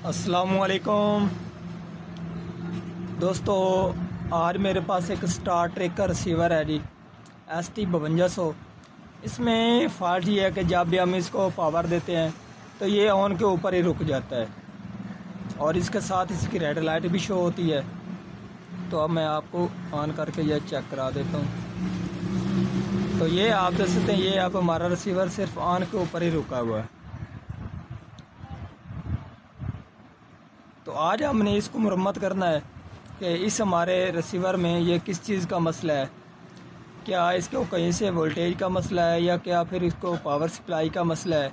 अस्सलामुअलैकुम दोस्तों, आज मेरे पास एक स्टार ट्रेक का रिसीवर है जी ST 5200। इसमें फॉल्ट ये है कि जब भी हम इसको पावर देते हैं तो ये ऑन के ऊपर ही रुक जाता है और इसके साथ इसकी रेड लाइट भी शो होती है। तो अब मैं आपको ऑन करके ये चेक करा देता हूँ। तो ये आप देख सकते हैं, ये अब हमारा रिसीवर सिर्फ ऑन के ऊपर ही रुका हुआ है। तो आज हमने इसको मुरम्मत करना है कि इस हमारे रिसीवर में ये किस चीज़ का मसला है। क्या इसको कहीं से वोल्टेज का मसला है, या क्या फिर इसको पावर सप्लाई का मसला है,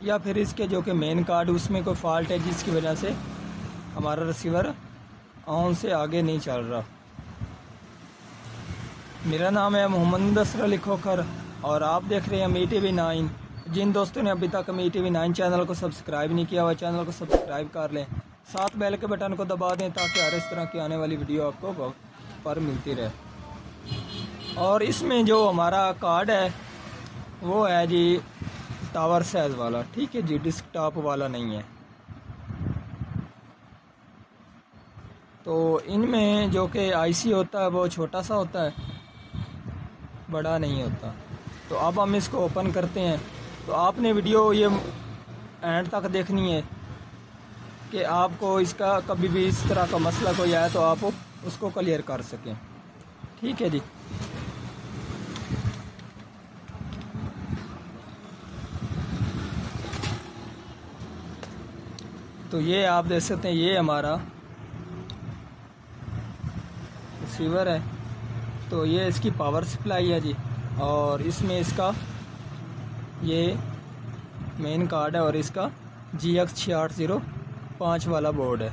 या फिर इसके जो कि मेन कार्ड उसमें कोई फॉल्ट है जिसकी वजह से हमारा रिसीवर ऑन से आगे नहीं चल रहा। मेरा नाम है मोहम्मद मुदस्सिर अली खोखर और आप देख रहे हैं MeTV 9। जिन दोस्तों ने अभी तक MeTV 9 चैनल को सब्सक्राइब नहीं किया हुआ, चैनल को सब्सक्राइब कर लें, साथ बेल के बटन को दबा दें ताकि हर इस तरह की आने वाली वीडियो आपको वक्त पर मिलती रहे। और इसमें जो हमारा कार्ड है वो है जी टावर साइज वाला, ठीक है जी, डेस्कटॉप वाला नहीं है। तो इनमें जो कि IC होता है वो छोटा सा होता है, बड़ा नहीं होता। तो अब हम इसको ओपन करते हैं। तो आपने वीडियो ये एंड तक देखनी है कि आपको इसका कभी भी इस तरह का मसला कोई आया तो आप उसको क्लियर कर सकें, ठीक है जी। तो ये आप देख सकते हैं, ये हमारा रिसीवर है। तो ये इसकी पावर सप्लाई है जी, और इसमें इसका ये मेन कार्ड है और इसका GX 6805 वाला बोर्ड है,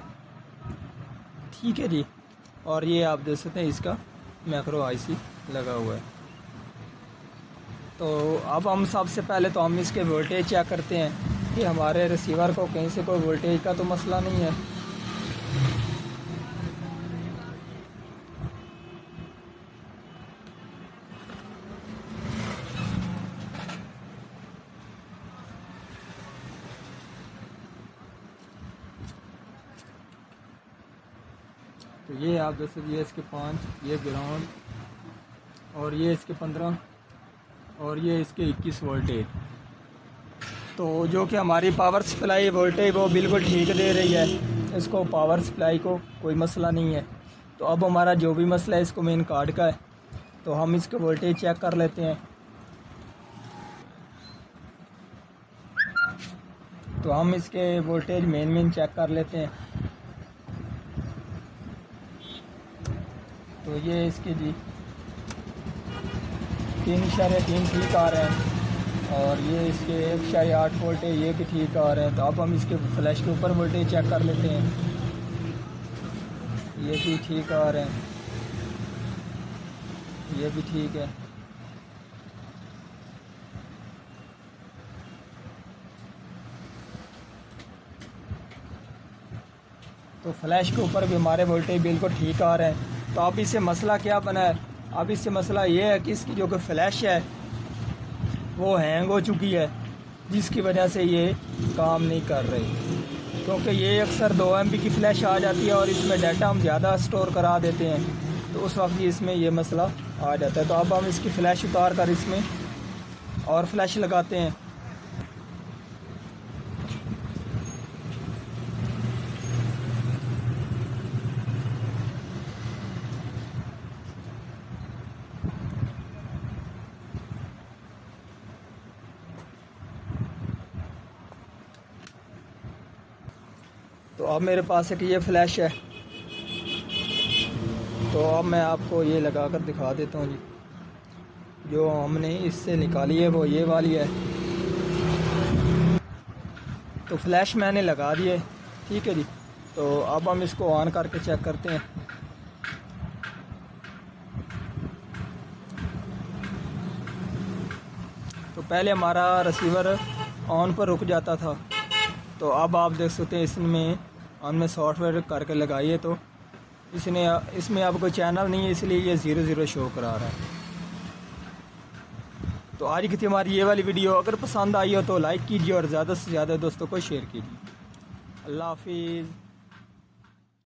ठीक है जी। और ये आप देख सकते हैं इसका मैक्रो IC लगा हुआ है। तो अब हम सबसे पहले तो हम इसके वोल्टेज चेक करते हैं कि हमारे रिसीवर को कहीं से कोई वोल्टेज का तो मसला नहीं है। तो ये आप जैसे ये इसके 5, ये ग्राउंड, और ये इसके 15, और ये इसके 21 वोल्टेज। तो जो कि हमारी पावर सप्लाई वोल्टेज वो बिल्कुल ठीक दे रही है, इसको पावर सप्लाई को कोई मसला नहीं है। तो अब हमारा जो भी मसला है इसको मेन कार्ड का है। तो हम इसके वोल्टेज चेक कर लेते हैं। तो हम इसके वोल्टेज मेन चेक कर लेते हैं। तो ये इसके जी 3.3 ठीक आ रहे हैं, और ये इसके 1.8 वोल्ट है, ये भी ठीक आ रहे हैं। तो अब हम इसके फ्लैश के ऊपर वोल्टेज चेक कर लेते हैं, ये भी ठीक आ रहे हैं, ये भी ठीक है। तो फ्लैश के ऊपर भी हमारे वोल्टेज बिल्कुल ठीक आ रहे हैं। तो अब इससे मसला क्या बना है? अब इससे मसला ये है कि इसकी जो कि फ्लैश है वो हैंग हो चुकी है, जिसकी वजह से ये काम नहीं कर रही। क्योंकि ये अक्सर 2 MB की फ़्लैश आ जाती है और इसमें डाटा हम ज़्यादा स्टोर करा देते हैं, तो उस वक्त इसमें ये मसला आ जाता है। तो अब हम इसकी फ़्लैश उतार कर इसमें और फ्लैश लगाते हैं। तो अब मेरे पास एक ये फ्लैश है, तो अब मैं आपको ये लगा कर दिखा देता हूँ जी। जो हमने इससे निकाली है वो ये वाली है। तो फ्लैश मैंने लगा दी है, ठीक है जी। तो अब हम इसको ऑन करके चेक करते हैं। तो पहले हमारा रिसीवर ऑन पर रुक जाता था, तो अब आप देख सकते हैं इसमें हमने सॉफ्टवेयर करके लगाई है, तो इसमें अब कोई चैनल नहीं है, इसलिए ये 0 शो करा रहा है। तो आज की थी हमारी ये वाली वीडियो। अगर पसंद आई हो तो लाइक कीजिए और ज़्यादा से ज़्यादा दोस्तों को शेयर कीजिए। अल्लाह हाफिज़।